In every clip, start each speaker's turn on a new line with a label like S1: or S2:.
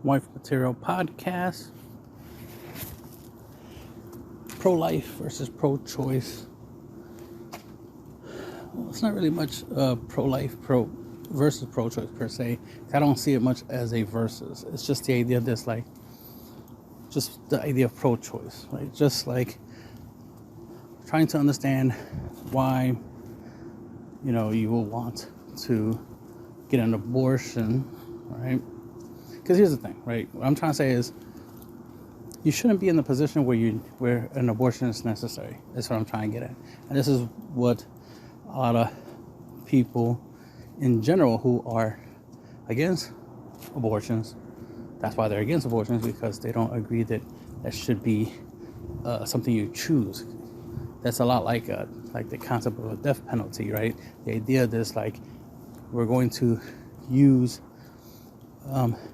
S1: Wife Material Podcast. Pro-life versus pro-choice. Well, it's not really much pro-life versus pro-choice per se. I don't see it much as a versus. It's just the idea of this, like, just the idea of pro-choice, right? Just like trying to understand why, you will want to get an abortion, right? Because here's the thing, right? What I'm trying to say is, you shouldn't be in the position where an abortion is necessary. That's what I'm trying to get at. And this is what a lot of people in general who are against abortions, that's why they're against abortions, because they don't agree that should be something you choose. That's a lot like the concept of a death penalty, right? The idea that like we're going to use,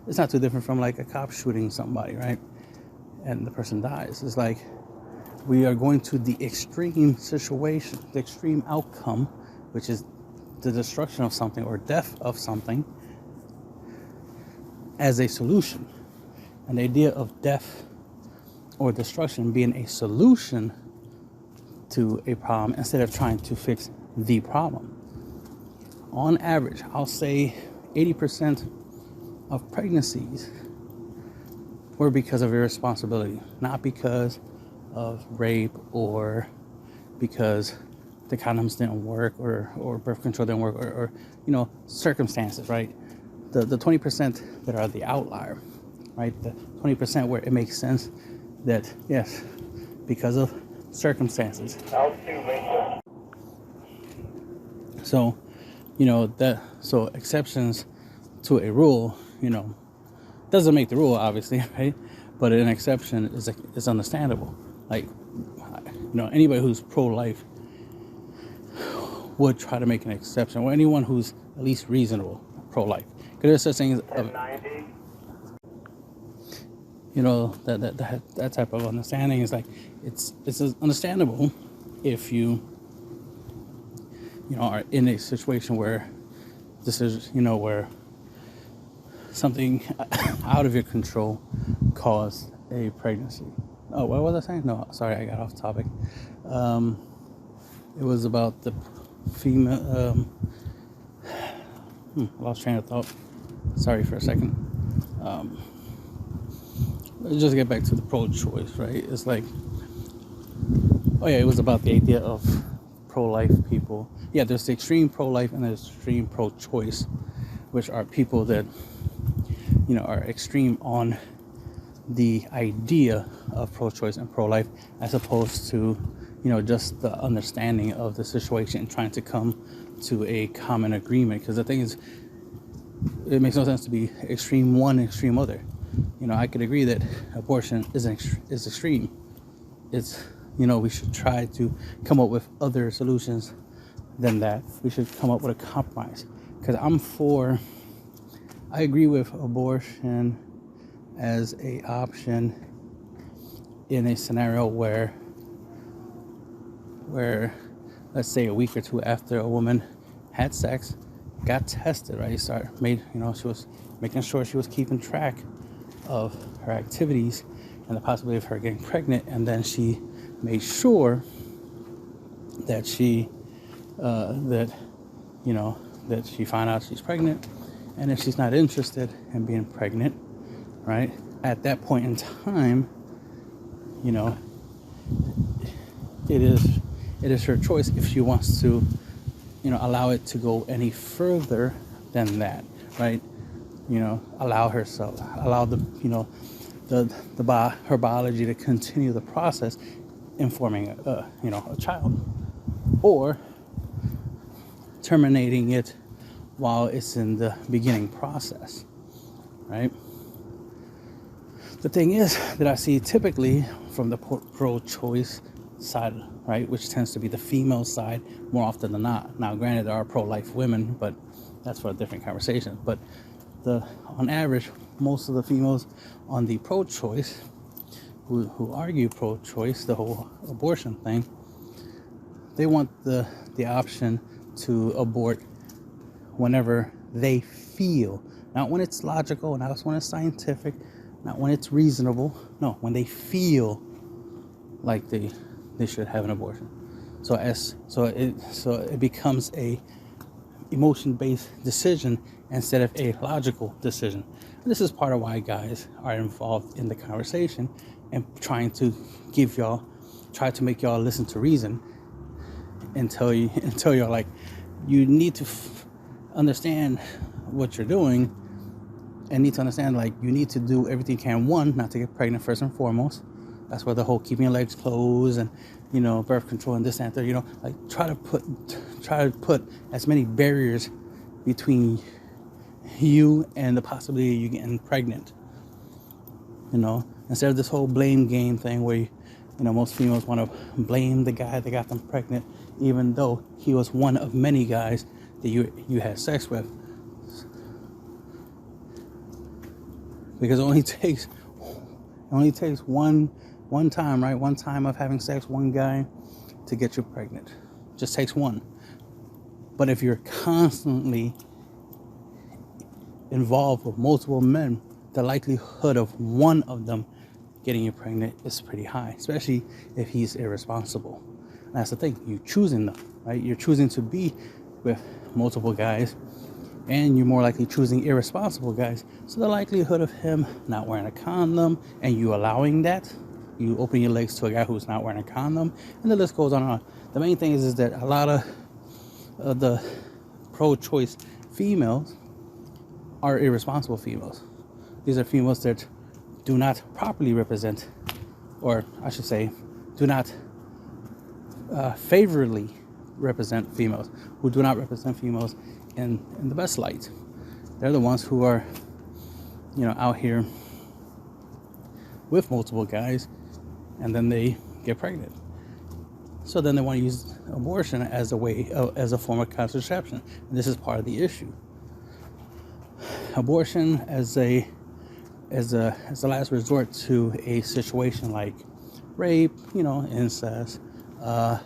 S1: it's not too different from like a cop shooting somebody, right? And the person dies. It's like we are going to the extreme situation, the extreme outcome, which is the destruction of something or death of something, as a solution. And the idea of death or destruction being a solution to a problem instead of trying to fix the problem. On average, I'll say 80% of pregnancies were because of irresponsibility, not because of rape or because the condoms didn't work or birth control didn't work or circumstances, right? The 20% that are the outlier, right? The 20% where it makes sense that, yes, because of circumstances. So, so exceptions to a rule, doesn't make the rule, obviously, right? But an exception is understandable. Like, anybody who's pro-life would try to make an exception, or anyone who's at least reasonable pro-life. Because there's such things of, that type of understanding is like, it's understandable if you are in a situation where this is, where something out of your control caused a pregnancy. Oh, what was I saying? No, sorry, I got off topic. It was about the female. Lost train of thought. Sorry for a second. Let's just get back to the pro-choice, right? It's like, it was about the idea of pro-life people. Yeah, there's the extreme pro-life and there's extreme pro-choice, which are people that are extreme on the idea of pro-choice and pro-life, as opposed to just the understanding of the situation and trying to come to a common agreement. Because the thing is, it makes no sense to be extreme one and extreme other. I could agree that abortion is extreme. It's we should try to come up with other solutions than that. We should come up with a compromise. Because I agree with abortion as a option in a scenario where let's say a week or two after a woman had sex, got tested, right? She was making sure she was keeping track of her activities and the possibility of her getting pregnant, and then she made sure that she that she found out she's pregnant. And if she's not interested in being pregnant, right, at that point in time, it is her choice if she wants to, allow it to go any further than that, right? Allow herself, allow her biology to continue the process in forming a child, or terminating it while it's in the beginning process, right? The thing is that I see typically from the pro-choice side, right, which tends to be the female side more often than not. Now, granted, there are pro-life women, but that's for a different conversation. But on average, most of the females on the pro-choice who argue pro-choice, the whole abortion thing, they want the option to abort whenever they feel Not when it's logical, not when it's scientific, not when it's reasonable. No, when they feel like they should have an abortion. So it becomes a emotion-based decision instead of a logical decision. And this is part of why guys are involved in the conversation and try to make y'all listen to reason until you're like, you need to understand what you're doing and need to understand, like, you need to do everything you can, one, not to get pregnant first and foremost. That's where the whole keeping your legs closed and, birth control and this and that, like try to put as many barriers between you and the possibility of you getting pregnant. Instead of this whole blame game thing where, most females want to blame the guy that got them pregnant, even though he was one of many guys that you had sex with. Because it only takes one time, right? One time of having sex, one guy to get you pregnant. Just takes one. But if you're constantly involved with multiple men, the likelihood of one of them getting you pregnant is pretty high, especially if he's irresponsible. And that's the thing, you're choosing them, right? You're choosing to be with multiple guys, and you're more likely choosing irresponsible guys. So the likelihood of him not wearing a condom and you allowing that, you open your legs to a guy who's not wearing a condom, and the list goes on and on. The main thing is that a lot of the pro-choice females are irresponsible females. These are females that do not properly represent, or I should say, do not favorably represent females, who do not represent females in the best light. They're the ones who are, out here with multiple guys, and then they get pregnant. So then they want to use abortion as a form of contraception. And this is part of the issue. Abortion as a last resort to a situation like rape, incest. The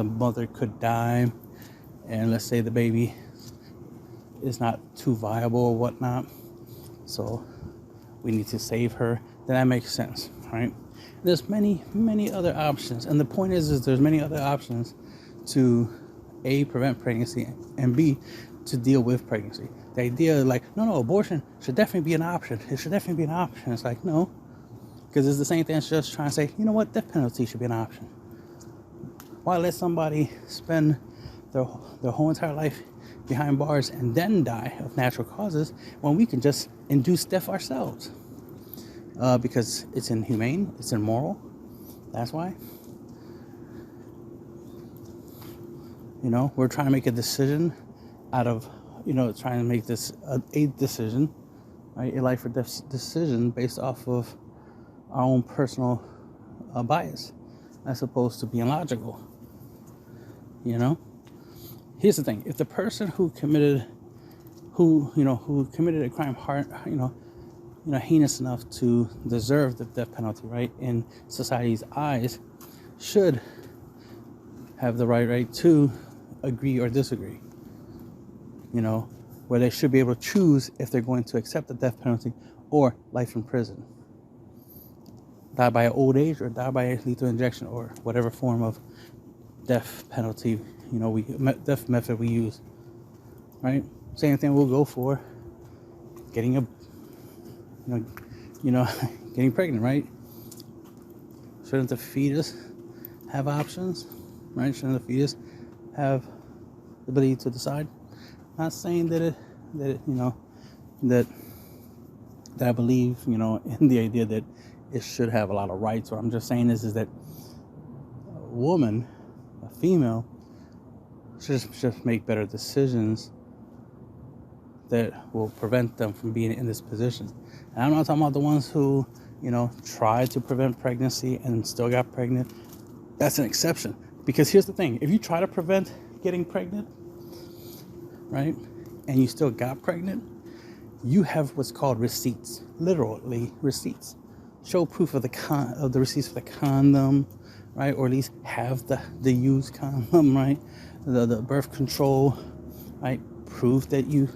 S1: mother could die, and let's say the baby is not too viable or whatnot, so we need to save her. Then that makes sense, right? There's many other options, and the point is there's many other options to A, prevent pregnancy, and B, to deal with pregnancy. The idea like, no, abortion should definitely be an option. It should definitely be an option. It's like, no, because it's the same thing as just trying to say, death penalty should be an option. Why let somebody spend their whole entire life behind bars and then die of natural causes when we can just induce death ourselves? Because it's inhumane, it's immoral. That's why. We're trying to make a decision out of, trying to make this a decision, right? A life or death decision based off of our own personal bias, as opposed to being logical. Here's the thing: if the person who committed a crime heinous enough to deserve the death penalty, right, in society's eyes, should have the right to agree or disagree. Where they should be able to choose if they're going to accept the death penalty or life in prison. Die by old age or die by lethal injection or whatever form of death penalty, death method we use, right? Same thing we'll go for getting getting pregnant, right? Shouldn't the fetus have options, right? Shouldn't the fetus have the ability to decide? Not saying that I believe, in the idea that it should have a lot of rights. What I'm just saying is that a woman, a female, should just make better decisions that will prevent them from being in this position. And I'm not talking about the ones who, tried to prevent pregnancy and still got pregnant. That's an exception. Because here's the thing. If you try to prevent getting pregnant, right, and you still got pregnant, you have what's called receipts. Literally receipts. Show proof of the receipts for the condom, right? Or at least have the used condom, right? The birth control, right? Proof that you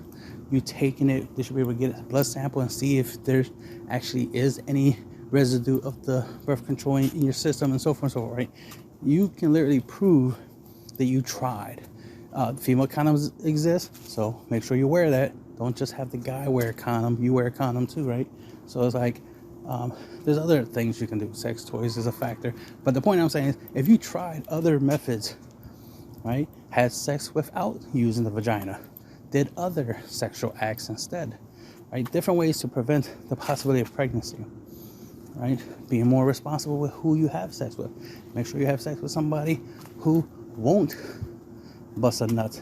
S1: you taking it, they should be able to get a blood sample and see if there actually is any residue of the birth control in your system, and so forth and so forth, right? You can literally prove that you tried. Female condoms exist, so make sure you wear that. Don't just have the guy wear a condom, you wear a condom too, right? So it's like, there's other things you can do. Sex toys is a factor. But the point I'm saying is, if you tried other methods, right, had sex without using the vagina, did other sexual acts instead, right, different ways to prevent the possibility of pregnancy, right, being more responsible with who you have sex with. Make sure you have sex with somebody who won't bust a nut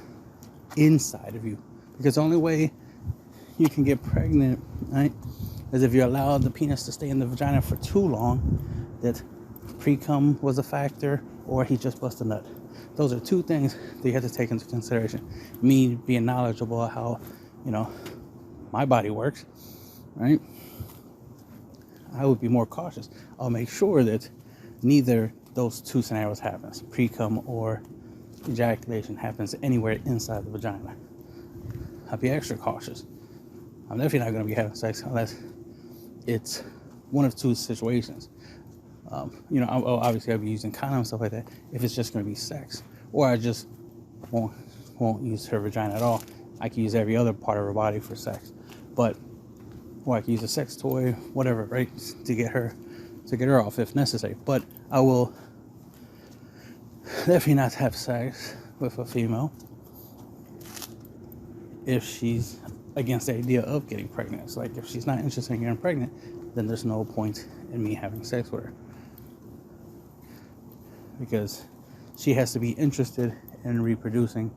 S1: inside of you, because the only way you can get pregnant, right, is if you allow the penis to stay in the vagina for too long, that pre-cum was a factor, or he just bust a nut. Those are two things that you have to take into consideration. Me being knowledgeable of how, my body works, right, I would be more cautious. I'll make sure that neither those two scenarios happens. Pre-cum or ejaculation happens anywhere inside the vagina. I'll be extra cautious. I'm definitely not going to be having sex unless it's one of two situations. Obviously I'll be using condoms and stuff like that if it's just going to be sex, or I just won't use her vagina at all. I can use every other part of her body for sex, or I can use a sex toy, whatever, right, to get her off if necessary. But I will definitely not have sex with a female if she's against the idea of getting pregnant. It's like, if she's not interested in getting pregnant, then there's no point in me having sex with her, because she has to be interested in reproducing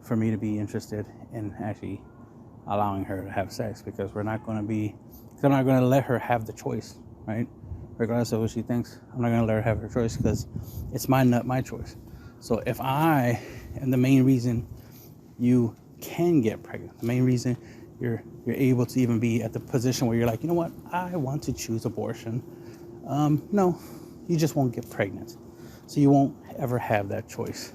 S1: for me to be interested in actually allowing her to have sex, because I'm not going to let her have the choice, right? Regardless of what she thinks, I'm not going to let her have her choice, because it's my nut, my choice. So if I am the main reason you can get pregnant, the main reason you're able to even be at the position where you're like, you know what, I want to choose abortion, no, you just won't get pregnant. So you won't ever have that choice.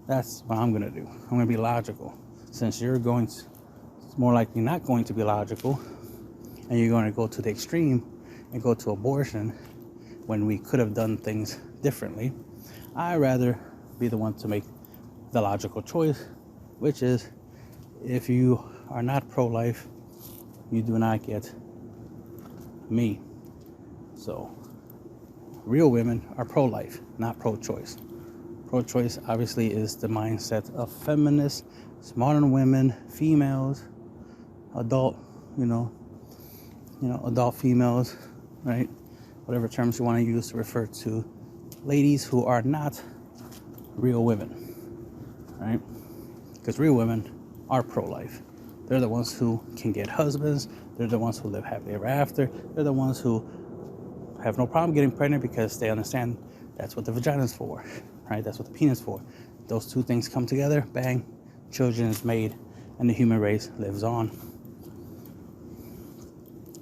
S1: That's what I'm going to do. I'm going to be logical. Since it's more likely not going to be logical, and you're going to go to the extreme and go to abortion when we could have done things differently, I'd rather be the one to make the logical choice, which is, if you are not pro-life, you do not get me. So real women are pro-life, not pro-choice. Pro-choice obviously is the mindset of feminists, modern women, females, adult females, right? Whatever terms you want to use to refer to ladies who are not real women, right? Because real women are pro-life. They're the ones who can get husbands. They're the ones who live happily ever after. They're the ones who have no problem getting pregnant, because they understand that's what the vagina is for, right? That's what the penis is for. Those two things come together, bang, children is made, and the human race lives on.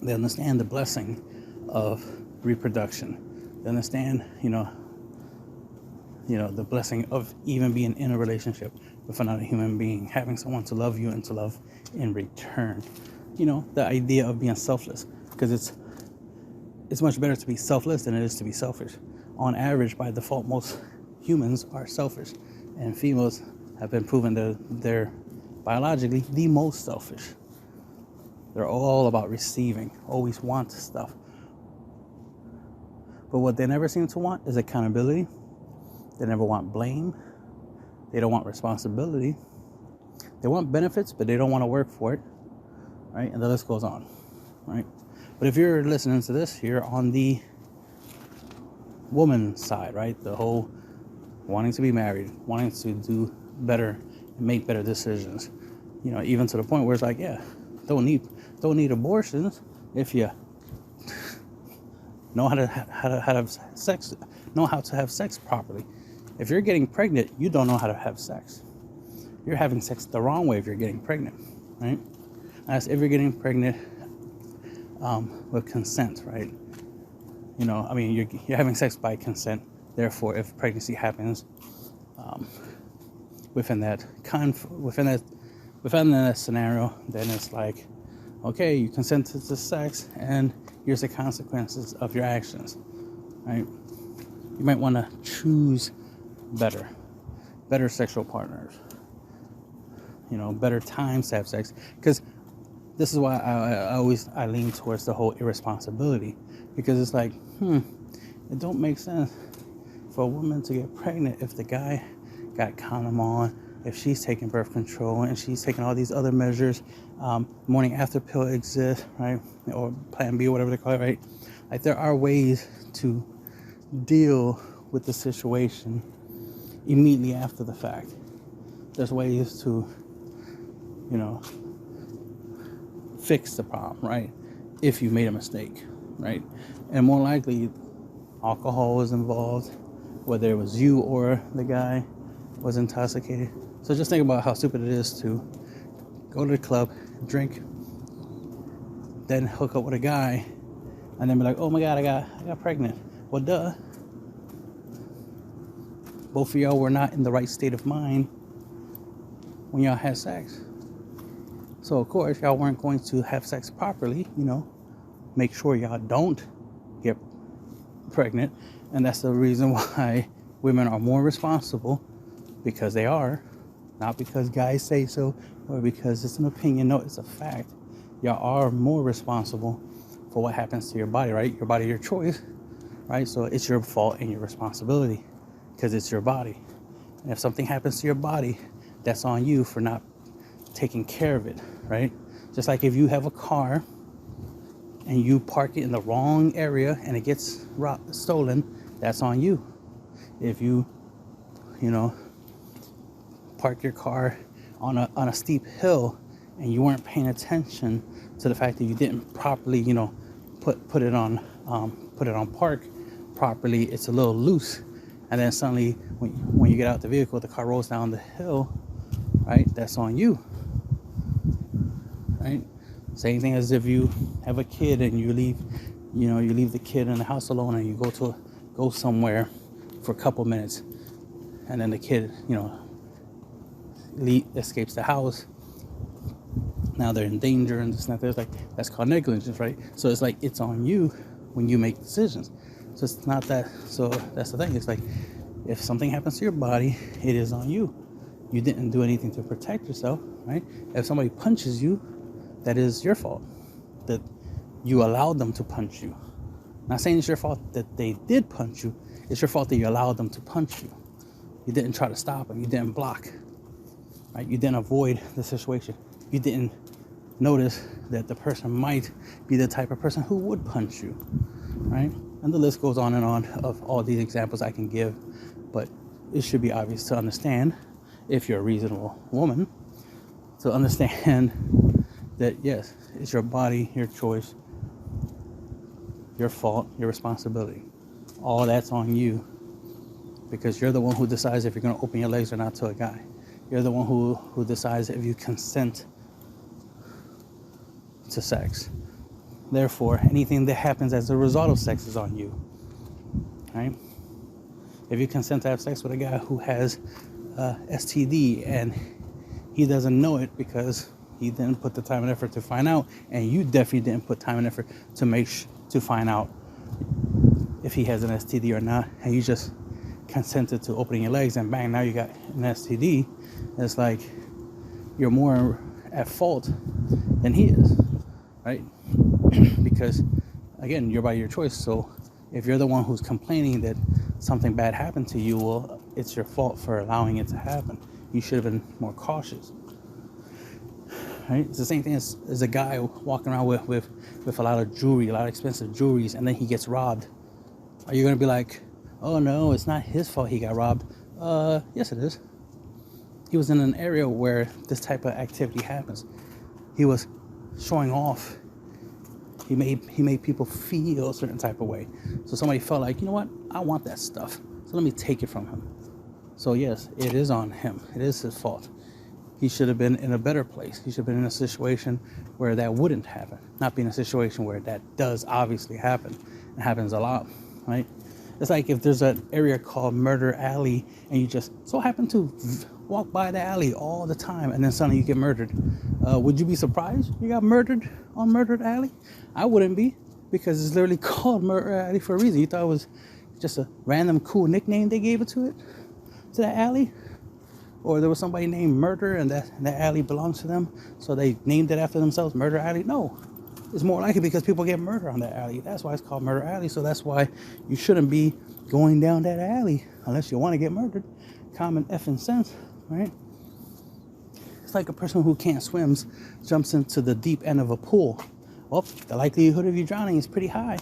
S1: They understand the blessing of reproduction. They understand, the blessing of even being in a relationship with another human being, having someone to love you and to love in return. The idea of being selfless, because it's much better to be selfless than it is to be selfish. On average, by default, most humans are selfish, and females have been proven that they're biologically the most selfish. They're all about receiving, always want stuff. But what they never seem to want is accountability. They never want blame. They don't want responsibility. They want benefits, but they don't want to work for it, right? And the list goes on, right? But if you're listening to this, you're on the woman side, right? The whole wanting to be married, wanting to do better and make better decisions. Even to the point where it's like, yeah, don't need abortions if you know how to have sex, know how to have sex properly. If you're getting pregnant, you don't know how to have sex. You're having sex the wrong way if you're getting pregnant, right? That's if you're getting pregnant with consent, right? You're having sex by consent. Therefore, if pregnancy happens within that If I'm in that scenario, then it's like, okay, you consented to sex, and here's the consequences of your actions, right? You might want to choose better sexual partners, better times to have sex, because this is why I lean towards the whole irresponsibility, because it's like, it don't make sense for a woman to get pregnant if the guy got condom on, if she's taking birth control and she's taking all these other measures, morning after pill exists, right? Or plan B or whatever they call it, right? Like, there are ways to deal with the situation immediately after the fact. There's ways to, fix the problem, right? If you made a mistake, right? And more likely, alcohol was involved, whether it was you or the guy was intoxicated. So just think about how stupid it is to go to the club, drink, then hook up with a guy, and then be like, oh my God, I got pregnant. Well, duh. Both of y'all were not in the right state of mind when y'all had sex. So, of course, y'all weren't going to have sex properly, Make sure y'all don't get pregnant. And that's the reason why women are more responsible, because they are. Not because guys say so or because it's an opinion. No, it's a fact. Y'all are more responsible for what happens to your body, right? Your body, your choice, right? So it's your fault and your responsibility because it's your body. And if something happens to your body, that's on you for not taking care of it, right? Just like if you have a car and you park it in the wrong area and it gets stolen, that's on you. If you, park your car on a steep hill and you weren't paying attention to the fact that you didn't properly, put it on park properly, it's a little loose, and then suddenly when you get out the vehicle, the car rolls down the hill, right? That's on you, right? Same thing as if you have a kid and you leave the kid in the house alone and you go somewhere for a couple minutes, and then the kid, escapes the house. Now they're in danger and this and that. There's that's called negligence, right? So it's like, it's on you when you make decisions. So it's not that. So that's the thing. It's like, if something happens to your body, it is on you. You didn't do anything to protect yourself, right? If somebody punches you, that is your fault. That you allowed them to punch you. Not saying it's your fault that they did punch you. It's your fault that you allowed them to punch you. You didn't try to stop them. You didn't block. Right? You didn't avoid the situation. You didn't notice that the person might be the type of person who would punch you, right? And the list goes on and on of all these examples I can give, but it should be obvious to understand, if you're a reasonable woman, to understand that yes, it's your body, your choice, your fault, your responsibility. All that's on you, because you're the one who decides if you're going to open your legs or not to a guy. You're the one who decides if you consent to sex. Therefore, anything that happens as a result of sex is on you, right? If you consent to have sex with a guy who has STD and he doesn't know it because he didn't put the time and effort to find out, and you definitely didn't put time and effort to find out if he has an STD or not, and you just consented to opening your legs and bang, now you got an STD. It's like you're more at fault than he is, right? Because again, you're by your choice. So if you're the one who's complaining that something bad happened to you, well, it's your fault for allowing it to happen. You should have been more cautious, right? It's the same thing as a guy walking around with a lot of jewelry, a lot of expensive jewelries, and then he gets robbed. Are you going to be like, oh no, it's not his fault he got robbed? Yes it is. He was in an area where this type of activity happens. He was showing off. He made people feel a certain type of way. So somebody felt like, you know what? I want that stuff. So let me take it from him. So yes, it is on him. It is his fault. He should have been in a better place. He should have been in a situation where that wouldn't happen. Not be in a situation where that does obviously happen. It happens a lot, right? It's like if there's an area called Murder Alley and you just so happen to walk by the alley all the time, and then suddenly you get murdered. Would you be surprised you got murdered on Murdered Alley? I wouldn't be, because it's literally called Murder Alley for a reason. You thought it was just a random cool nickname they gave it to that alley? Or there was somebody named Murder and that alley belongs to them, so they named it after themselves, Murder Alley? No. It's more likely because people get murdered on that alley. That's why it's called Murder Alley. So that's why you shouldn't be going down that alley unless you want to get murdered. Common effing sense, right? It's like a person who can't swim jumps into the deep end of a pool. Well, the likelihood of you drowning is pretty high.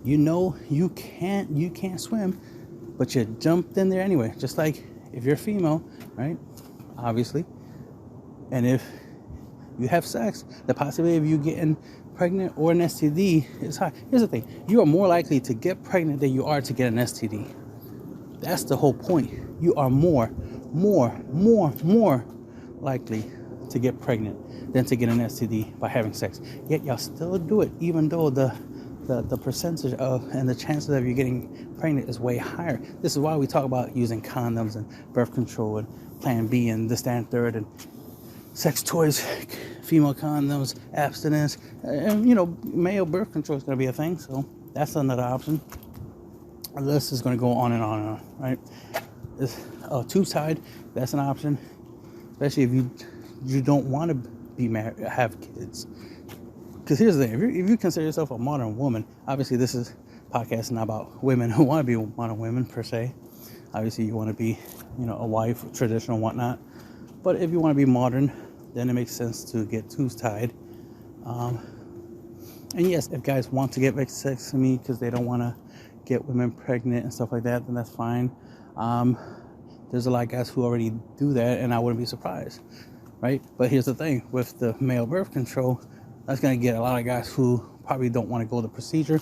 S1: You know you can't swim, but you jumped in there anyway. Just like if you're female, right? Obviously. And if you have sex, the possibility of you getting pregnant or an STD is high. Here's the thing. You are more likely to get pregnant than you are to get an STD. That's the whole point. You are more likely to get pregnant than to get an STD by having sex. Yet y'all still do it, even though the percentage of and the chances of you getting pregnant is way higher. This is why we talk about using condoms and birth control and Plan B and this, that, and third, and sex toys, female condoms, abstinence, and male birth control is going to be a thing. So that's another option. The list is going to go on and on and on, right? Tube tied, that's an option, especially if you don't want to be married, have kids. Because here's the thing: if you consider yourself a modern woman, obviously this is podcast not about women who want to be modern women per se. Obviously you want to be, a wife, traditional, whatnot. But if you want to be modern, then it makes sense to get tubes tied. And yes, if guys want to get vasectomy because they don't want to get women pregnant and stuff like that, then that's fine. There's a lot of guys who already do that, and I wouldn't be surprised, right? But here's the thing: with the male birth control, that's going to get a lot of guys who probably don't want to go the procedure,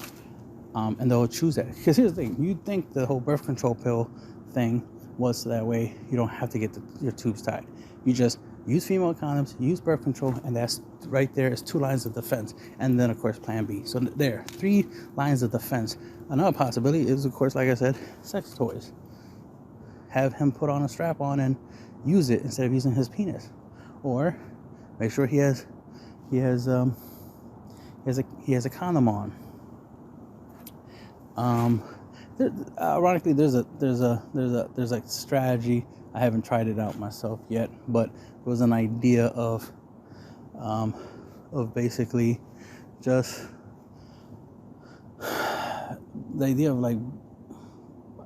S1: and they'll choose that. Because here's the thing: you think the whole birth control pill thing was so that way you don't have to get your tubes tied. You just use female condoms, use birth control, and that's right there is 2 lines of defense. And then, of course, Plan B. So there, 3 lines of defense. Another possibility is, of course, like I said, sex toys. Have him put on a strap on and use it instead of using his penis. Or make sure he has a condom on. Ironically, there's a strategy. I haven't tried it out myself yet, but it was an idea of basically just the idea of like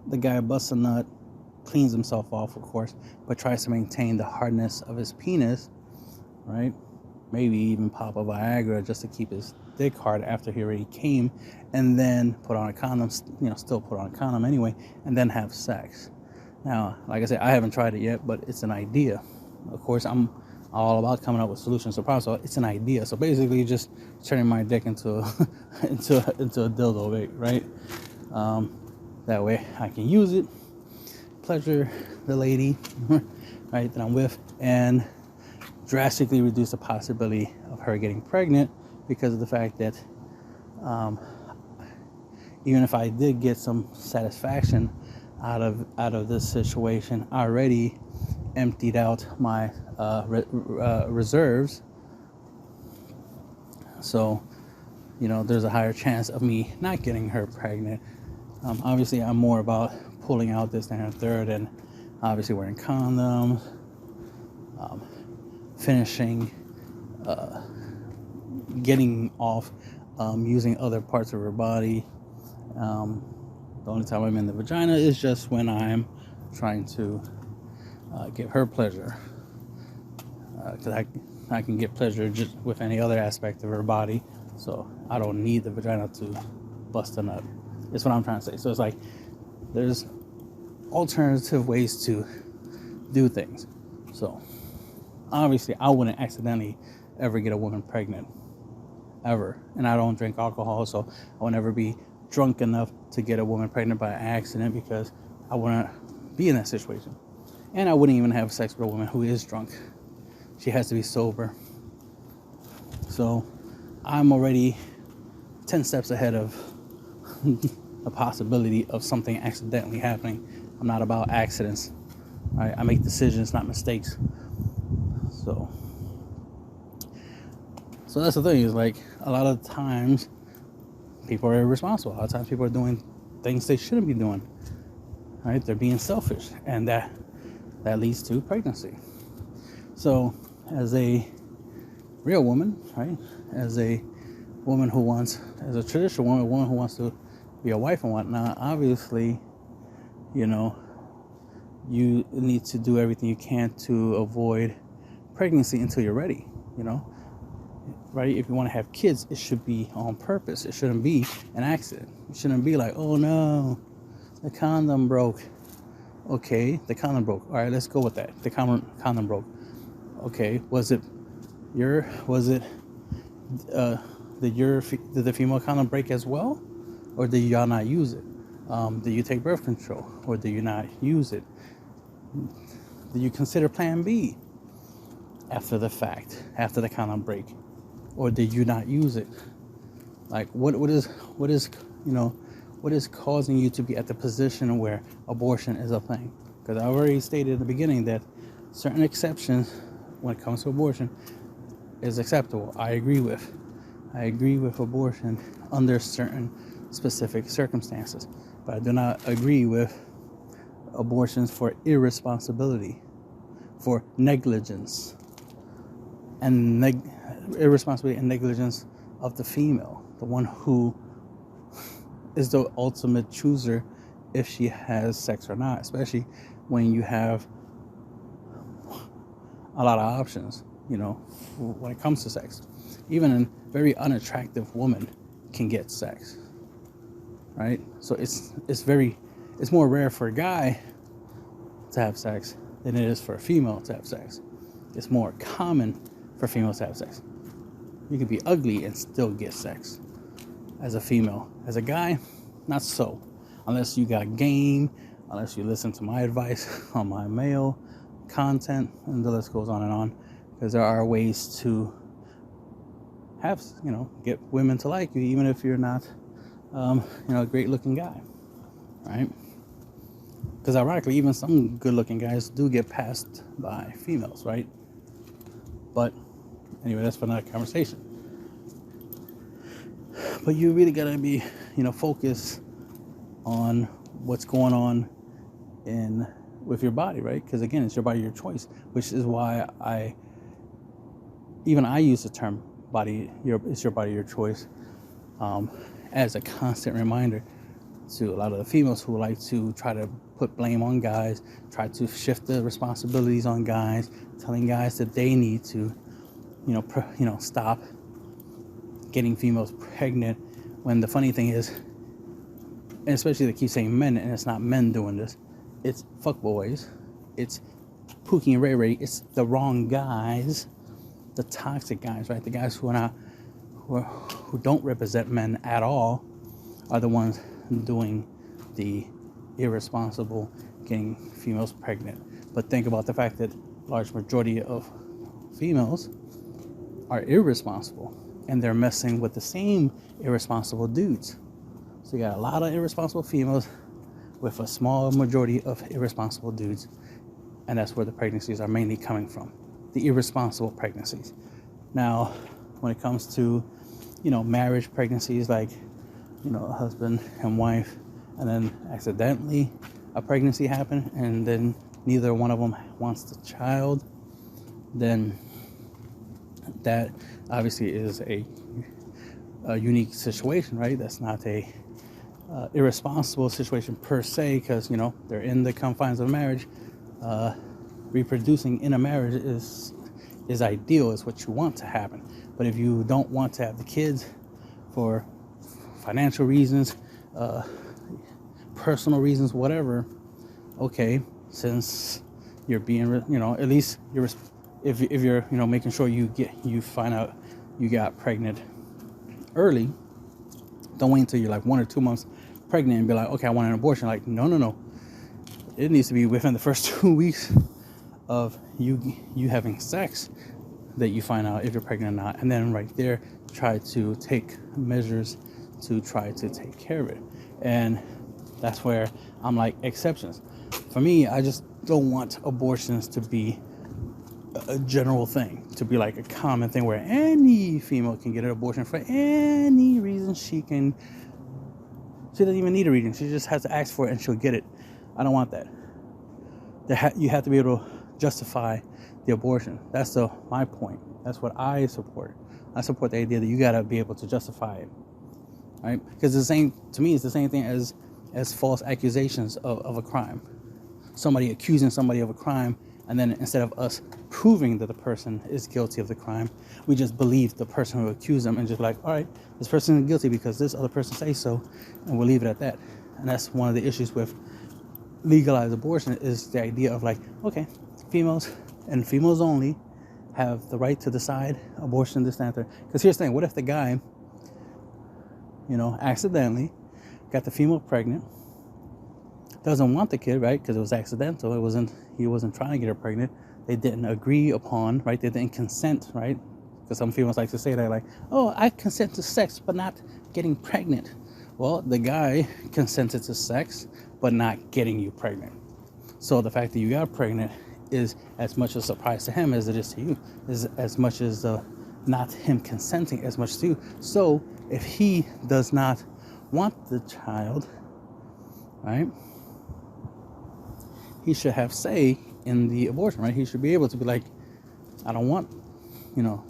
S1: the guy busts a nut, cleans himself off, of course, but tries to maintain the hardness of his penis, right? Maybe even pop a Viagra just to keep his dick hard after he already came, and then put on a condom, still put on a condom anyway, and then have sex. Now, like I said, I haven't tried it yet, but it's an idea. Of course, I'm all about coming up with solutions to problems, so it's an idea. So basically, just turning my dick into into a dildo, right? That way, I can use it, pleasure the lady, right, that I'm with, and drastically reduce the possibility of her getting pregnant, because of the fact that even if I did get some satisfaction out of this situation, I already emptied out my reserves. So, there's a higher chance of me not getting her pregnant. Obviously, I'm more about pulling out this, that, and third, and obviously wearing condoms, finishing, getting off, using other parts of her body. The only time I'm in the vagina is just when I'm trying to give her pleasure. Because I can get pleasure just with any other aspect of her body, so I don't need the vagina to bust a nut. That's what I'm trying to say. So it's like there's alternative ways to do things. So obviously I wouldn't accidentally ever get a woman pregnant, ever. And I don't drink alcohol, so I would never be drunk enough to get a woman pregnant by accident, because I wouldn't be in that situation. And I wouldn't even have sex with a woman who is drunk. She has to be sober. So I'm already 10 steps ahead of the possibility of something accidentally happening. I'm not about accidents. right? I make decisions, not mistakes. So that's the thing, is like, a lot of times people are irresponsible. A lot of times people are doing things they shouldn't be doing, right? They're being selfish, and that leads to pregnancy. So as a real woman, right? As a woman who wants, as a traditional woman, a woman who wants to be a wife and whatnot, obviously, you know, you need to do everything you can to avoid pregnancy until you're ready, you know, right? If you want to have kids, it should be on purpose. It shouldn't be an accident. It shouldn't be like, oh no, the condom broke. Okay, the condom broke. All right, let's go with that. The condom broke. Okay, did the female condom break as well, or did y'all not use it? Did you take birth control, or did you not use it? Did you consider Plan B after the fact, after the condom break, or did you not use it? Like, what is causing you to be at the position where abortion is a thing? Because I already stated at the beginning that certain exceptions when it comes to abortion is acceptable. I agree with abortion under certain specific circumstances, but I do not agree with abortions for irresponsibility, for negligence, and irresponsibility and negligence of the female, the one who is the ultimate chooser if she has sex or not, especially when you have a lot of options, you know, when it comes to sex. Even a very unattractive woman can get sex, right? So it's more rare for a guy to have sex than it is for a female to have sex. It's more common for females to have sex. You can be ugly and still get sex as a female. As a guy, not so. Unless you got game, unless you listen to my advice on my male content, and the list goes on and on. Because there are ways to have, you know, get women to like you, even if you're not, a great looking guy, right? Because ironically, even some good looking guys do get passed by females, right? But anyway, that's for another conversation. But you really gotta be, focused on what's going on with your body, right? Because again, it's your body, your choice, which is why I use the term it's your body, your choice, as a constant reminder to a lot of the females who like to try to put blame on guys, try to shift the responsibilities on guys, telling guys that they need to, stop getting females pregnant. When the funny thing is, and especially they keep saying men, and it's not men doing this, it's fuckboys, it's Pookie and Ray Ray, it's the wrong guys, the toxic guys, right? The guys who don't represent men at all are the ones doing the irresponsible getting females pregnant. But think about the fact that large majority of females are irresponsible, and they're messing with the same irresponsible dudes. So you got a lot of irresponsible females with a small majority of irresponsible dudes, and that's where the pregnancies are mainly coming from, the irresponsible pregnancies. Now, when it comes to, marriage pregnancies, like, a husband and wife, and then accidentally a pregnancy happened, and then neither one of them wants the child, then that obviously is a unique situation, right? That's not a irresponsible situation per se, because they're in the confines of marriage. Reproducing in a marriage is ideal, is what you want to happen. But if you don't want to have the kids for financial reasons, personal reasons, whatever, okay, since you're being, at least if you're making sure you find out you got pregnant early, don't wait until you're like 1 or 2 months pregnant and be like, okay, I want an abortion. Like, no, it needs to be within the first 2 weeks of you having sex that you find out if you're pregnant or not, and then right there try to take measures to try to take care of it. And that's where I'm like, exceptions. For me, I just don't want abortions to be a general thing, to be like a common thing where any female can get an abortion for any reason she can. She doesn't even need a reason. She just has to ask for it and she'll get it. I don't want that. You have to be able to justify the abortion. That's my point. That's what I support. I support the idea that you got to be able to justify it, right? Because to me, it's the same thing as false accusations of a crime. Somebody accusing somebody of a crime, and then instead of us proving that the person is guilty of the crime, we just believe the person who accused them and just like, all right, this person is guilty because this other person says so, and we'll leave it at that. And that's one of the issues with legalized abortion, is the idea of like, okay, females and females only have the right to decide abortion, this, that, and that. Because here's the thing, what if the guy, accidentally got the female pregnant, doesn't want the kid, right? Because it was accidental. He wasn't trying to get her pregnant. They didn't agree upon, right? They didn't consent, right? Because some females like to say that, like, oh, I consent to sex, but not getting pregnant. Well, the guy consented to sex, but not getting you pregnant. So the fact that you got pregnant is as much a surprise to him as it is to you, is as much as not him consenting as much to you. So if he does not want the child, right, he should have say in the abortion, right? He should be able to be like, I don't want,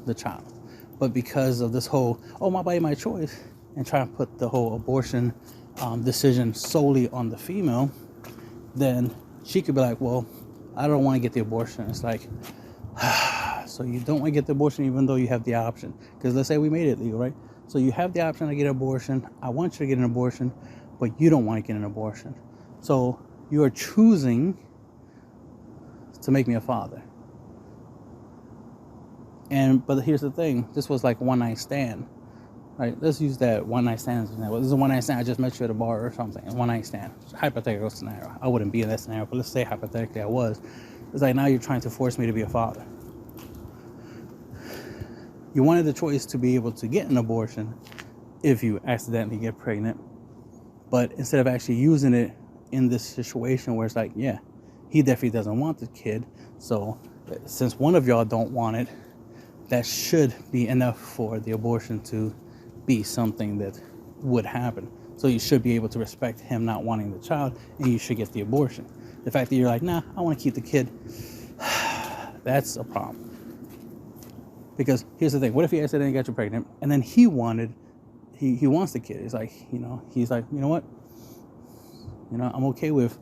S1: the child. But because of this whole, my body, my choice, and try to put the whole abortion decision solely on the female, then she could be like, well, I don't want to get the abortion. It's like, so you don't want to get the abortion even though you have the option. Because let's say we made it legal, right? So you have the option to get an abortion. I want you to get an abortion, but you don't want to get an abortion. So you are choosing to make me a father. But here's the thing. This was like one night stand, right? Let's use that one night stand as an example. This is a one night stand. I just met you at a bar or something. One night stand. Hypothetical scenario. I wouldn't be in that scenario, but let's say hypothetically I was. It's like now you're trying to force me to be a father. You wanted the choice to be able to get an abortion if you accidentally get pregnant. But instead of actually using it in this situation where it's like, yeah, he definitely doesn't want the kid. So since one of y'all don't want it, that should be enough for the abortion to be something that would happen. So you should be able to respect him not wanting the child, and you should get the abortion. The fact that you're like, nah, I want to keep the kid, that's a problem. Because here's the thing, what if he accidentally got you pregnant, and then he wants the kid. It's like, he's like, you know what? I'm okay with,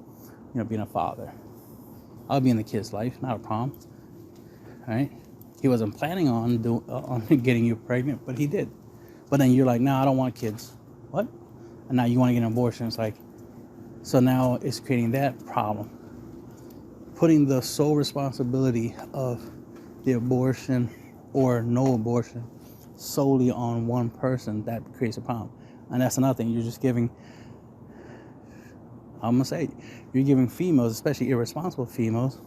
S1: being a father. I'll be in the kid's life, not a problem. Right? He wasn't planning on getting you pregnant, but he did. But then you're like, I don't want kids. What? And now you want to get an abortion. It's like, so now it's creating that problem. Putting the sole responsibility of the abortion or no abortion solely on one person, that creates a problem. And that's another thing. You're just giving, you're giving females, especially irresponsible females,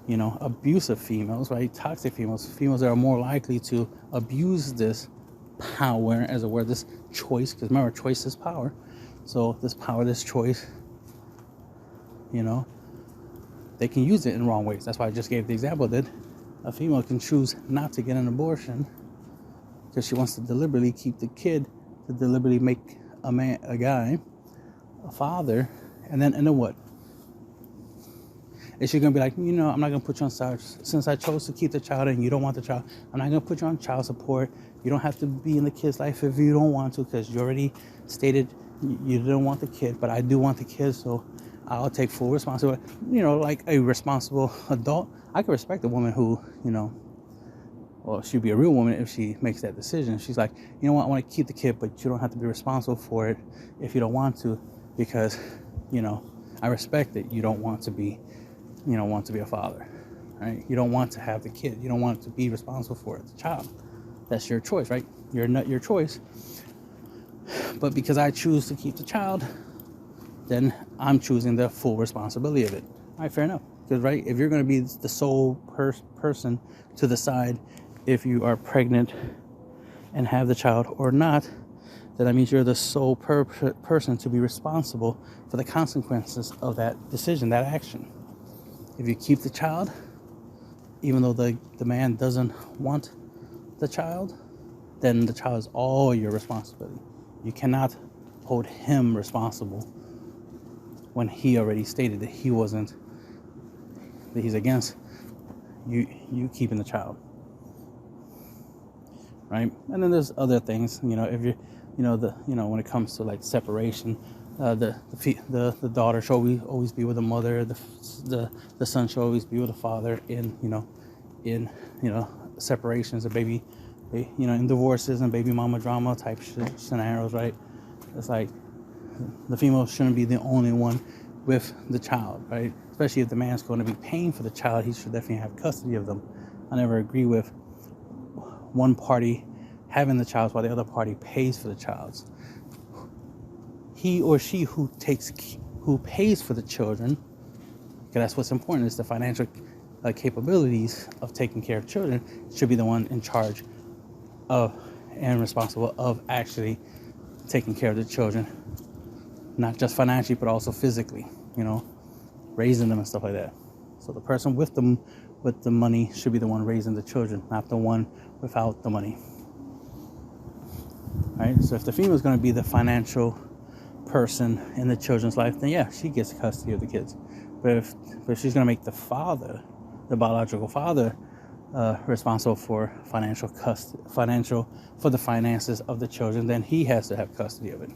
S1: abusive females, right? Toxic females that are more likely to abuse this power, as it were, this choice, because remember, choice is power. So this power, this choice, they can use it in wrong ways. That's why I just gave the example that a female can choose not to get an abortion because she wants to deliberately keep the kid, to deliberately make a guy, a father, and then what? Is she going to be like, I'm not going to put you on child, since I chose to keep the child and you don't want the child, I'm not going to put you on child support. You don't have to be in the kid's life if you don't want to, because you already stated you didn't want the kid, but I do want the kid, so I'll take full responsibility. Like a responsible adult. I can respect a woman who, well, she'd be a real woman if she makes that decision. She's like, I want to keep the kid, but you don't have to be responsible for it if you don't want to, because, I respect that you don't want to be a father, right? You don't want to have the kid. You don't want to be responsible for it, the child. That's your choice, right? Your choice. But because I choose to keep the child, then I'm choosing the full responsibility of it. All right, fair enough. Because, right, if you're going to be the sole person to decide if you are pregnant and have the child or not, then that means you're the sole person to be responsible for the consequences of that decision, that action. If you keep the child, even though the man doesn't want the child, then the child is all your responsibility. You cannot hold him responsible when he already stated that he's against you keeping the child, right? And then there's other things, if you're, when it comes to like separation, the daughter should always be with the mother, the son should always be with the father in separations of baby, in divorces and baby mama drama type scenarios, right? It's like the female shouldn't be the only one with the child, right? Especially if the man's going to be paying for the child, he should definitely have custody of them. I never agree with one party having the child while the other party pays for the child. He or she who pays for the children, because that's what's important, is the financial capabilities of taking care of children, should be the one in charge of and responsible of actually taking care of the children, not just financially but also physically, raising them and stuff like that. So the person with the money should be the one raising the children, not the one without the money. Right? So if the female is going to be the financial person in the children's life, then yeah, she gets custody of the kids. But if she's going to make the father, the biological father, responsible for for the finances of the children, then he has to have custody of it.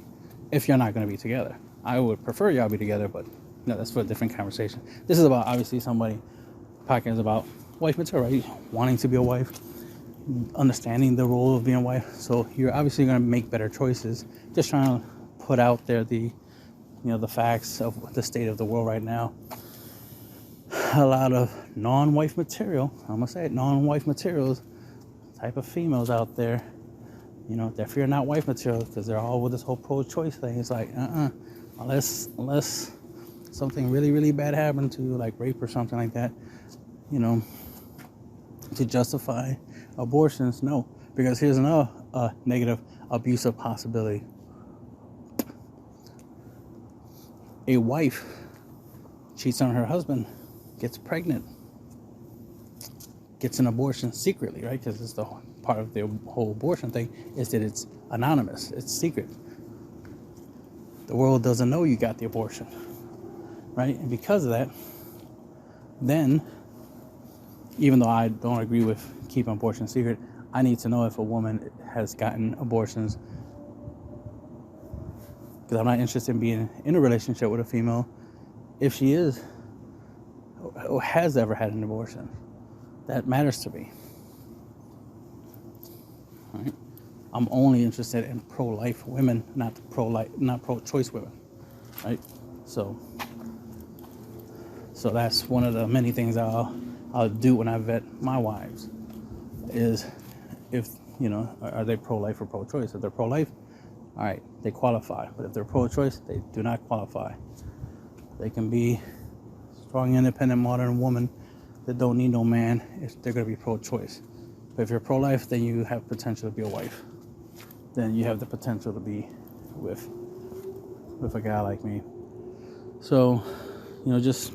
S1: If you're not going to be together, I would prefer y'all be together, but that's for a different conversation. This is about, obviously, podcast about wife material, right? Wanting to be a wife, understanding the role of being a wife. So you're obviously going to make better choices. Just trying to put out there the facts of the state of the world right now. A lot of non-wife material, I'm going to say it, non-wife materials, type of females out there, definitely are not wife material, because they're all with this whole pro-choice thing. It's like, unless something really, really bad happened to you, like rape or something like that, to justify abortions, no. Because here's another negative abusive possibility. A wife cheats on her husband, gets pregnant, gets an abortion secretly, right? Because it's the part of the whole abortion thing is that it's anonymous, it's secret. The world doesn't know you got the abortion, right? And because of that, then, even though I don't agree with keeping abortion secret, I need to know if a woman has gotten abortions, because I'm not interested in being in a relationship with a female if she is or has ever had an abortion. That matters to me. Right? I'm only interested in pro-life women, not pro-choice women. Right? So that's one of the many things I'll do when I vet my wives, is if, are they pro-life or pro-choice? If they're pro-life, all right, they qualify. But if they're pro-choice, they do not qualify. They can be strong, independent, modern woman that don't need no man if they're going to be pro-choice. But if you're pro-life, then you have potential to be a wife. Then you have the potential to be with a guy like me. So, just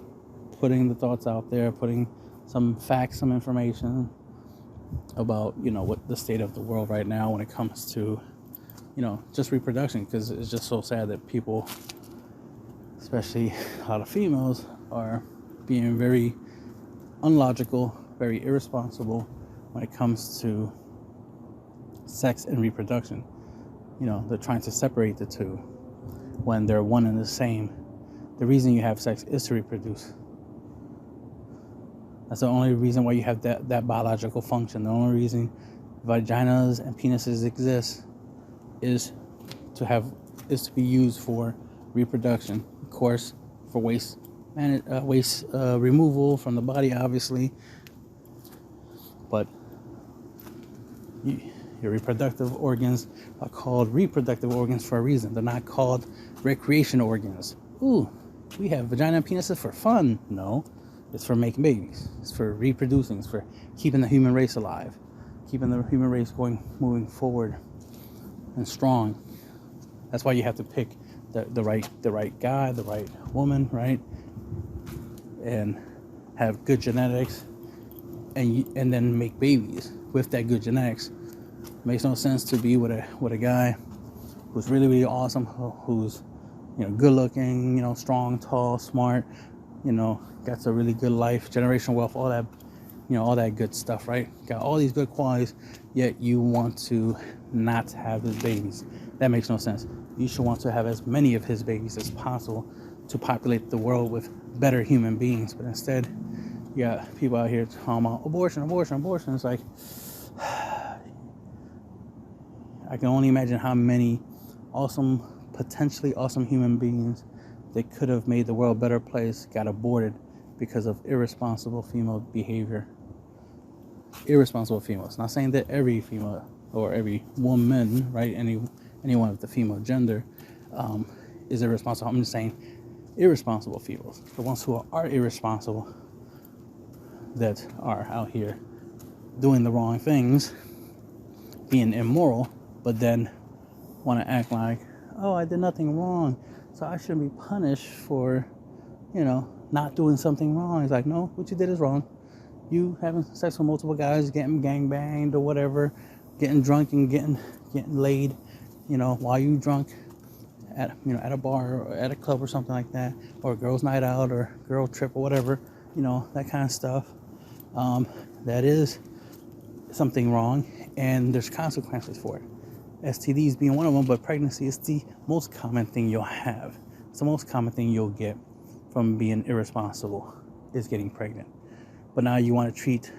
S1: putting the thoughts out there, putting some facts, some information about, what the state of the world right now when it comes to, just reproduction, because it's just so sad that people, especially a lot of females, are being very unlogical, very irresponsible when it comes to sex and reproduction. They're trying to separate the two when they're one and the same. The reason you have sex is to reproduce. That's the only reason why you have that biological function. The only reason vaginas and penises exist is to be used for reproduction. Of course, for waste removal from the body, obviously. But your reproductive organs are called reproductive organs for a reason. They're not called recreation organs. Ooh, we have vagina and penises for fun. No, it's for making babies. It's for reproducing. It's for keeping the human race alive, keeping the human race moving forward and strong. That's why you have to pick the right guy, the right woman, right? And have good genetics, and then make babies with that good genetics. Makes no sense to be with a guy who's really, really awesome, who's, good looking, strong, tall, smart, got a really good life, generational wealth, all that, all that good stuff, right? Got all these good qualities, yet you want to not have his babies. That makes no sense. You should want to have as many of his babies as possible to populate the world with better human beings. But instead, you got people out here talking about abortion. It's like, I can only imagine how many potentially awesome human beings that could have made the world a better place got aborted because of irresponsible female behavior. Irresponsible females. Not saying that every female or every woman, right, anyone of the female gender is irresponsible. I'm just saying irresponsible females. The ones who are irresponsible, that are out here doing the wrong things, being immoral, but then want to act like, oh, I did nothing wrong, so I shouldn't be punished for, not doing something wrong. It's like, no, what you did is wrong. You having sex with multiple guys, getting gangbanged or whatever, getting drunk and getting laid, while you drunk at a bar or at a club or something like that, or a girls' night out or girl trip or whatever, that kind of stuff. That is something wrong, and there's consequences for it. STDs being one of them, but pregnancy is the most common thing you'll have. It's the most common thing you'll get from being irresponsible, is getting pregnant. But now you want to treat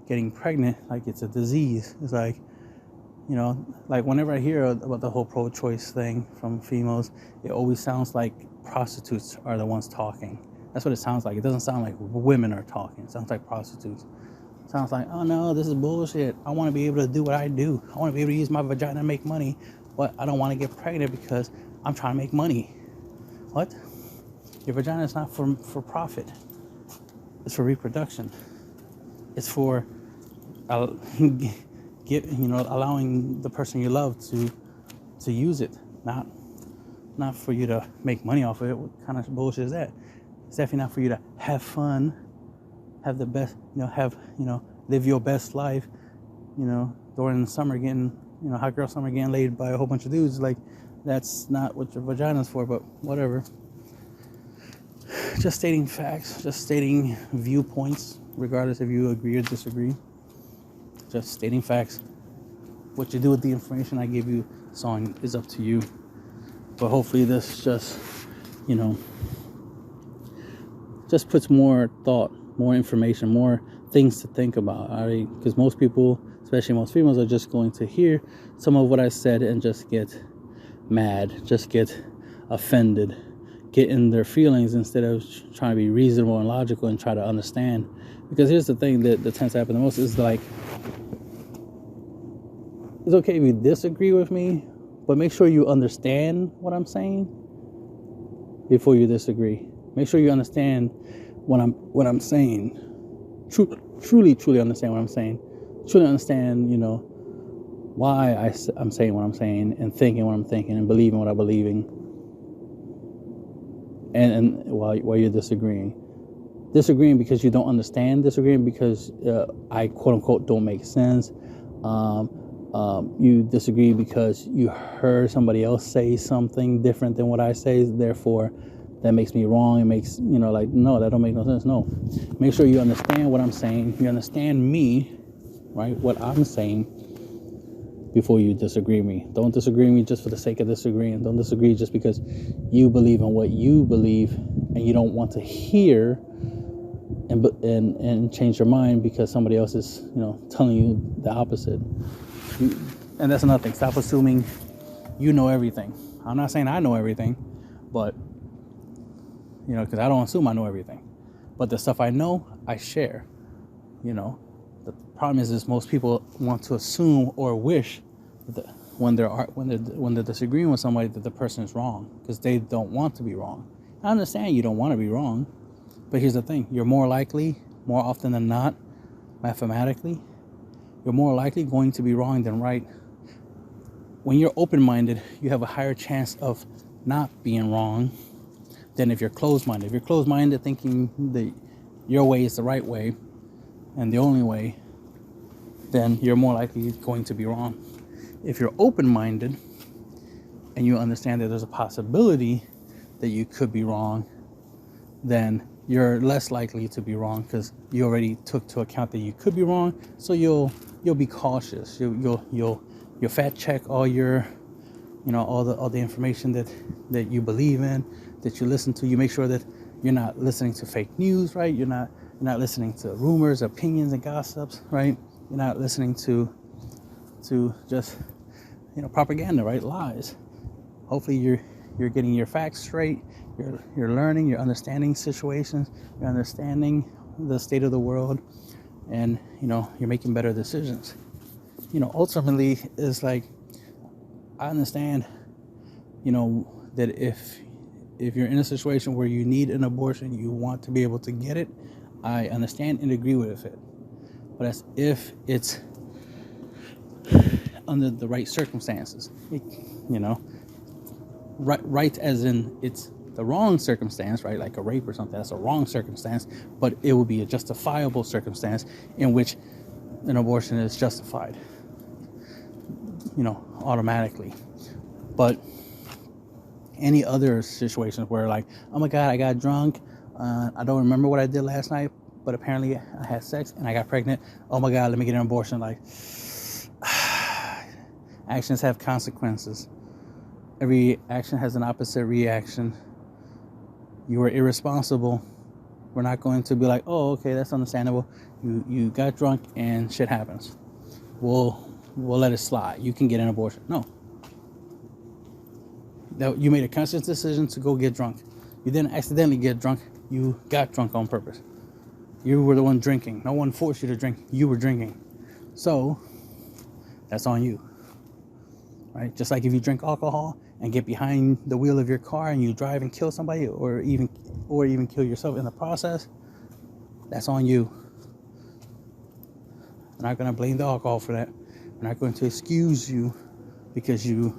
S1: getting pregnant like it's a disease. It's like, like whenever I hear about the whole pro-choice thing from females, it always sounds like prostitutes are the ones talking. That's what it sounds like. It doesn't sound like women are talking. It sounds like prostitutes. It sounds like, oh no, this is bullshit. I want to be able to do what I do. I want to be able to use my vagina to make money, but I don't want to get pregnant because I'm trying to make money. What? Your vagina is not for profit. It's for reproduction. It's for allowing the person you love to use it, not for you to make money off of it. What kind of bullshit is that? It's definitely not for you to have fun, have the best, live your best life, during the summer getting, hot girl summer getting laid by a whole bunch of dudes. Like, that's not what your vagina is for, but whatever. Just stating facts, just stating viewpoints, regardless if you agree or disagree. Just stating facts. What you do with the information I give you is up to you. But hopefully this just puts more thought, more information, more things to think about. Because most people, especially most females, are just going to hear some of what I said and just get mad, just get offended, get in their feelings instead of trying to be reasonable and logical and try to understand. Because here's the thing that tends to happen the most is like, it's okay if you disagree with me, but make sure you understand what I'm saying before you disagree. Make sure you understand what I'm saying. Truly understand what I'm saying. Truly understand, why I'm saying what I'm saying and thinking what I'm thinking and believing what I'm believing. And while you're disagreeing because you don't understand, disagreeing because I quote unquote don't make sense. You disagree because you heard somebody else say something different than what I say, therefore that makes me wrong. It makes, no, that don't make no sense. No. Make sure you understand what I'm saying. You understand me, right? What I'm saying before you disagree with me. Don't disagree with me just for the sake of disagreeing. Don't disagree just because you believe in what you believe and you don't want to hear and change your mind because somebody else is, telling you the opposite. And that's another thing. Stop assuming you know everything. I'm not saying I know everything, but because I don't assume I know everything. But the stuff I know, I share. The problem is most people want to assume or wish that when they're disagreeing with somebody that the person is wrong because they don't want to be wrong. I understand you don't want to be wrong, but here's the thing: you're more often than not, mathematically, you're more likely going to be wrong than right. When you're open-minded, you have a higher chance of not being wrong than if you're closed-minded. If you're closed-minded, thinking that your way is the right way and the only way, then you're more likely going to be wrong. If you're open-minded and you understand that there's a possibility that you could be wrong, then you're less likely to be wrong because you already took to account that you could be wrong. So you'll be cautious. You'll fact check all your, all the information that you believe in, that you listen to. You make sure that you're not listening to fake news, right? You're not listening to rumors, opinions, and gossips, right? You're not listening to just propaganda, right? Lies. Hopefully you're getting your facts straight. You're learning. You're understanding situations. You're understanding the state of the world, and you're making better decisions. Ultimately, it's like I understand. That if you're in a situation where you need an abortion, you want to be able to get it. I understand and agree with it. But as if it's under the right circumstances, right as in it's the wrong circumstance, right? Like a rape or something, that's a wrong circumstance, but it would be a justifiable circumstance in which an abortion is justified, automatically. But any other situations where like, oh my God, I got drunk, I don't remember what I did last night, but apparently I had sex and I got pregnant. Oh my God, let me get an abortion. Like, actions have consequences. Every action has an opposite reaction. You were irresponsible. We're not going to be like, oh, okay, that's understandable. You got drunk and shit happens. We'll let it slide. You can get an abortion. No. You made a conscious decision to go get drunk. You didn't accidentally get drunk. You got drunk on purpose. You were the one drinking. No one forced you to drink. You were drinking. So, that's on you. Right? Just like if you drink alcohol and get behind the wheel of your car and you drive and kill somebody or even kill yourself in the process, that's on you. I'm not going to blame the alcohol for that. I'm not going to excuse you because you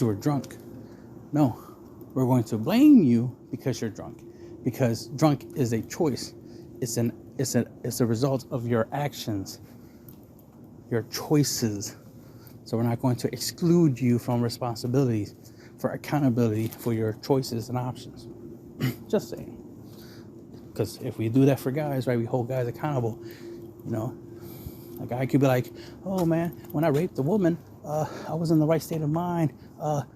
S1: were drunk. No, we're going to blame you because you're drunk. Because drunk is a choice. It's a result of your actions, your choices. So we're not going to exclude you from responsibilities, for accountability for your choices and options. Just saying. Because if we do that for guys, right, we hold guys accountable. A guy could be like, oh man, when I raped a woman, I was in the right state of mind.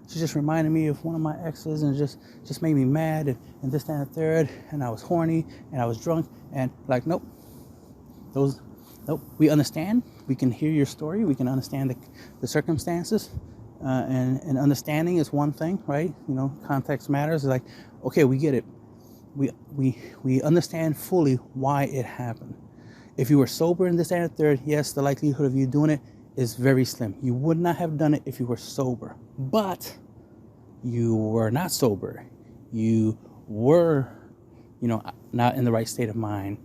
S1: She just reminded me of one of my exes and just made me mad and this, that, and the third. And I was horny and I was drunk and like, nope. Nope. We understand. We can hear your story. We can understand the circumstances. And understanding is one thing, right? Context matters. It's like, okay, we get it. We understand fully why it happened. If you were sober in this and the third, yes, the likelihood of you doing it is very slim. You would not have done it if you were sober. But you were not sober. You were, not in the right state of mind.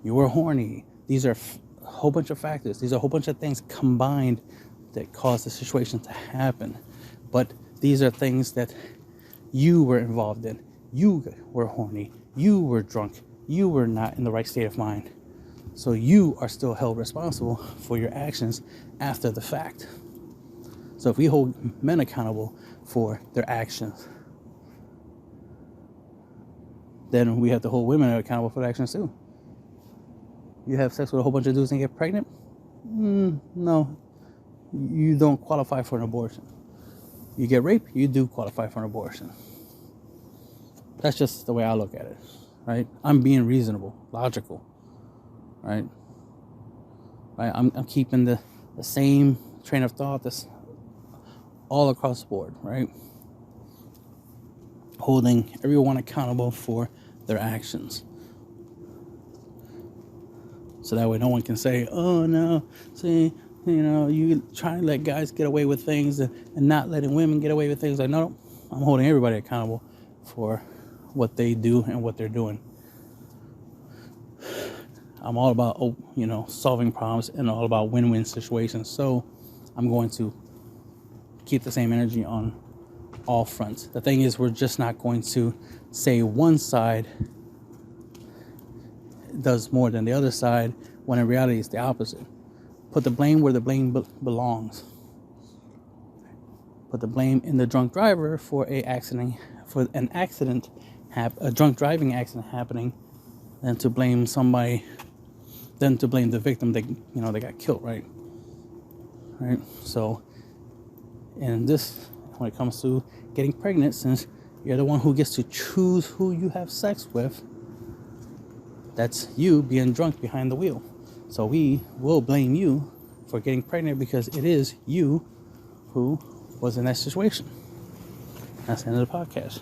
S1: You were horny. These are a whole bunch of factors. These are a whole bunch of things combined that caused the situation to happen. But these are things that you were involved in. You were horny. You were drunk. You were not in the right state of mind. So you are still held responsible for your actions after the fact. So if we hold men accountable for their actions, then we have to hold women accountable for their actions too. You have sex with a whole bunch of dudes and get pregnant? No. You don't qualify for an abortion. You get raped, you do qualify for an abortion. That's just the way I look at it, right? I'm being reasonable, logical, right? I'm keeping the same train of thought that's all across the board, right? Holding everyone accountable for their actions. So that way no one can say, oh no, see, you trying to let guys get away with things and not letting women get away with things. Like, no, I'm holding everybody accountable for what they do and what they're doing. I'm all about, solving problems and all about win-win situations. So I'm going to keep the same energy on all fronts. The thing is, we're just not going to say one side does more than the other side, when in reality it's the opposite. Put the blame where the blame belongs. Put the blame in the drunk driver for a drunk driving accident happening, than to blame somebody, than to blame the victim that they got killed, right? So, and this, when it comes to getting pregnant, since you're the one who gets to choose who you have sex with, that's you being drunk behind the wheel. So we will blame you for getting pregnant, because it is you who was in that situation. That's the end of the podcast.